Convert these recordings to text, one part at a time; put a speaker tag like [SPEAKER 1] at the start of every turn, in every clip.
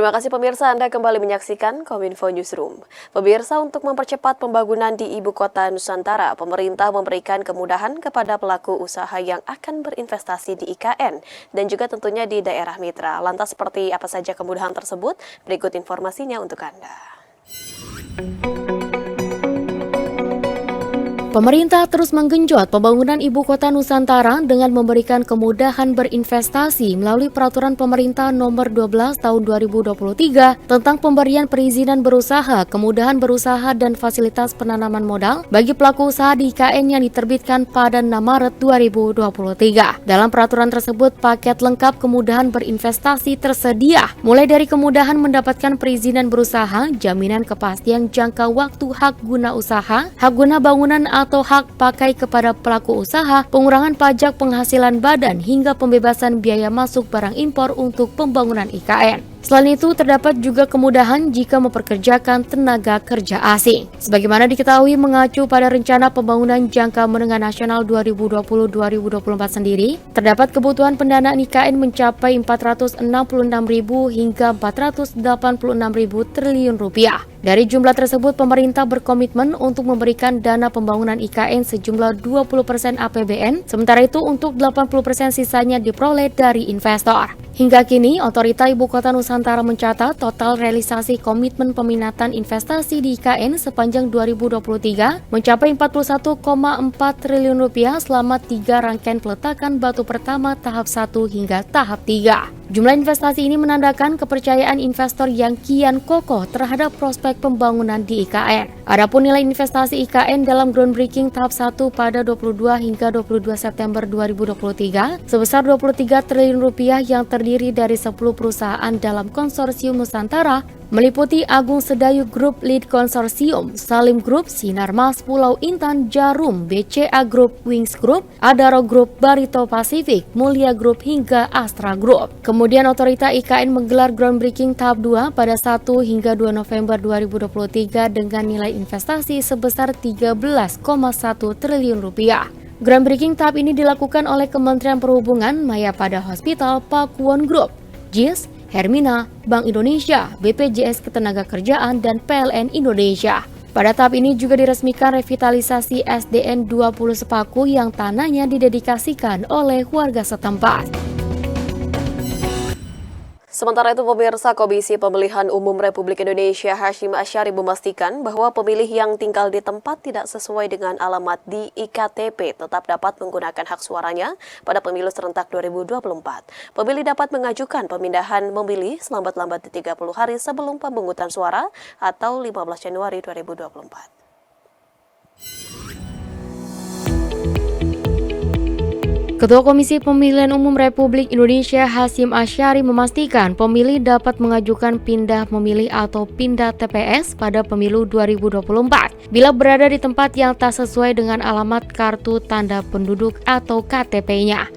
[SPEAKER 1] Terima kasih pemirsa, Anda kembali menyaksikan Kominfo Newsroom. Pemirsa, untuk mempercepat pembangunan di Ibu Kota Nusantara, pemerintah memberikan kemudahan kepada pelaku usaha yang akan berinvestasi di IKN dan juga tentunya di daerah mitra. Lantas seperti apa saja kemudahan tersebut? Berikut informasinya untuk Anda.
[SPEAKER 2] Pemerintah terus menggenjot pembangunan Ibu Kota Nusantara dengan memberikan kemudahan berinvestasi melalui Peraturan Pemerintah Nomor 12 Tahun 2023 tentang pemberian perizinan berusaha, kemudahan berusaha dan fasilitas penanaman modal bagi pelaku usaha di IKN yang diterbitkan pada 6 Maret 2023. Dalam peraturan tersebut, paket lengkap kemudahan berinvestasi tersedia, mulai dari kemudahan mendapatkan perizinan berusaha, jaminan kepastian jangka waktu hak guna usaha, hak guna bangunan atau hak pakai kepada pelaku usaha, pengurangan pajak penghasilan badan, hingga pembebasan biaya masuk barang impor untuk pembangunan IKN. Selain itu, terdapat juga kemudahan jika memperkerjakan tenaga kerja asing. Sebagaimana diketahui, mengacu pada Rencana Pembangunan Jangka Menengah Nasional 2020-2024 sendiri, terdapat kebutuhan pendanaan IKN mencapai 466.000 hingga 486.000 triliun rupiah. Dari jumlah tersebut, pemerintah berkomitmen untuk memberikan dana pembangunan IKN sejumlah 20% APBN, sementara itu untuk 80% sisanya diperoleh dari investor. Hingga kini, Otorita Ibu Kota Nusantara mencatat total realisasi komitmen peminatan investasi di IKN sepanjang 2023 mencapai 41,4 triliun rupiah selama 3 rangkaian peletakan batu pertama tahap 1 hingga tahap 3. Jumlah investasi ini menandakan kepercayaan investor yang kian kokoh terhadap prospek pembangunan di IKN. Adapun nilai investasi IKN dalam groundbreaking tahap 1 pada 22 hingga 22 September 2023 sebesar 23 triliun rupiah yang terdiri dari 10 perusahaan dalam konsorsium Nusantara, meliputi Agung Sedayu Group Lead Konsorsium, Salim Group, Sinarmas Pulau Intan, Jarum, BCA Group, Wings Group, Adaro Group, Barito Pacific, Mulia Group, hingga Astra Group. Kemudian Otorita IKN menggelar groundbreaking tahap 2 pada 1 hingga 2 November 2023 dengan nilai investasi sebesar 13,1 triliun rupiah. Groundbreaking tahap ini dilakukan oleh Kementerian Perhubungan, Mayapada Hospital, Pakuwon Group, JIS, Hermina, Bank Indonesia, BPJS Ketenagakerjaan, dan PLN Indonesia. Pada tahap ini juga diresmikan revitalisasi SDN 20 Sepaku yang tanahnya didedikasikan oleh warga setempat.
[SPEAKER 1] Sementara itu, pemirsa, Komisi Pemilihan Umum Republik Indonesia Hasyim Asyari memastikan bahwa pemilih yang tinggal di tempat tidak sesuai dengan alamat di IKTP tetap dapat menggunakan hak suaranya pada pemilu serentak 2024. Pemilih dapat mengajukan pemindahan memilih selambat-lambat di 30 hari sebelum pemungutan suara atau 15 Januari 2024.
[SPEAKER 2] Ketua Komisi Pemilihan Umum Republik Indonesia Hasyim Asyari memastikan pemilih dapat mengajukan pindah memilih atau pindah TPS pada pemilu 2024 bila berada di tempat yang tak sesuai dengan alamat kartu tanda penduduk atau KTP-nya.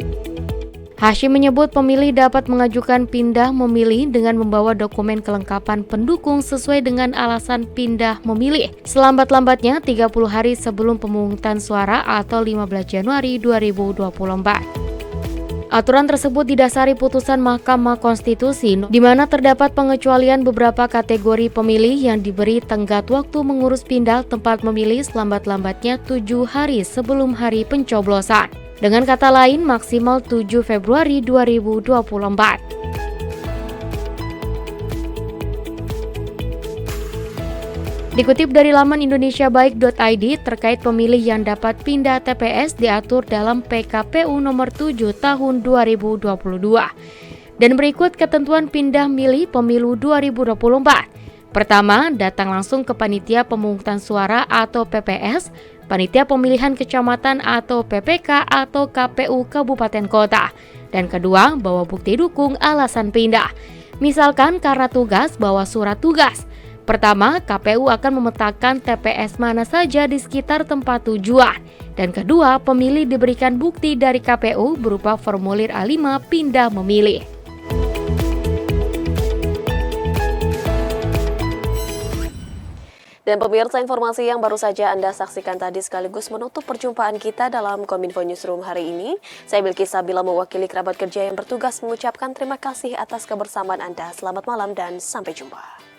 [SPEAKER 2] Hasyim menyebut pemilih dapat mengajukan pindah memilih dengan membawa dokumen kelengkapan pendukung sesuai dengan alasan pindah memilih selambat-lambatnya 30 hari sebelum pemungutan suara atau 15 Januari 2024. Aturan tersebut didasari putusan Mahkamah Konstitusi di mana terdapat pengecualian beberapa kategori pemilih yang diberi tenggat waktu mengurus pindah tempat memilih selambat-lambatnya 7 hari sebelum hari pencoblosan. Dengan kata lain, maksimal 7 Februari 2024. Dikutip dari laman indonesiabaik.id terkait pemilih yang dapat pindah TPS diatur dalam PKPU nomor 7 tahun 2022. Dan berikut ketentuan pindah milih pemilu 2024. Pertama, datang langsung ke panitia pemungutan suara atau PPS, panitia pemilihan kecamatan atau PPK atau KPU Kabupaten Kota. Dan kedua, bawa bukti dukung alasan pindah. Misalkan karena tugas, bawa surat tugas. Pertama, KPU akan memetakan TPS mana saja di sekitar tempat tujuan. Dan kedua, pemilih diberikan bukti dari KPU berupa formulir A5 pindah memilih.
[SPEAKER 1] Dan pemirsa, informasi yang baru saja Anda saksikan tadi sekaligus menutup perjumpaan kita dalam Kominfo Newsroom hari ini. Saya Bilqis Sabila mewakili kerabat kerja yang bertugas mengucapkan terima kasih atas kebersamaan Anda. Selamat malam dan sampai jumpa.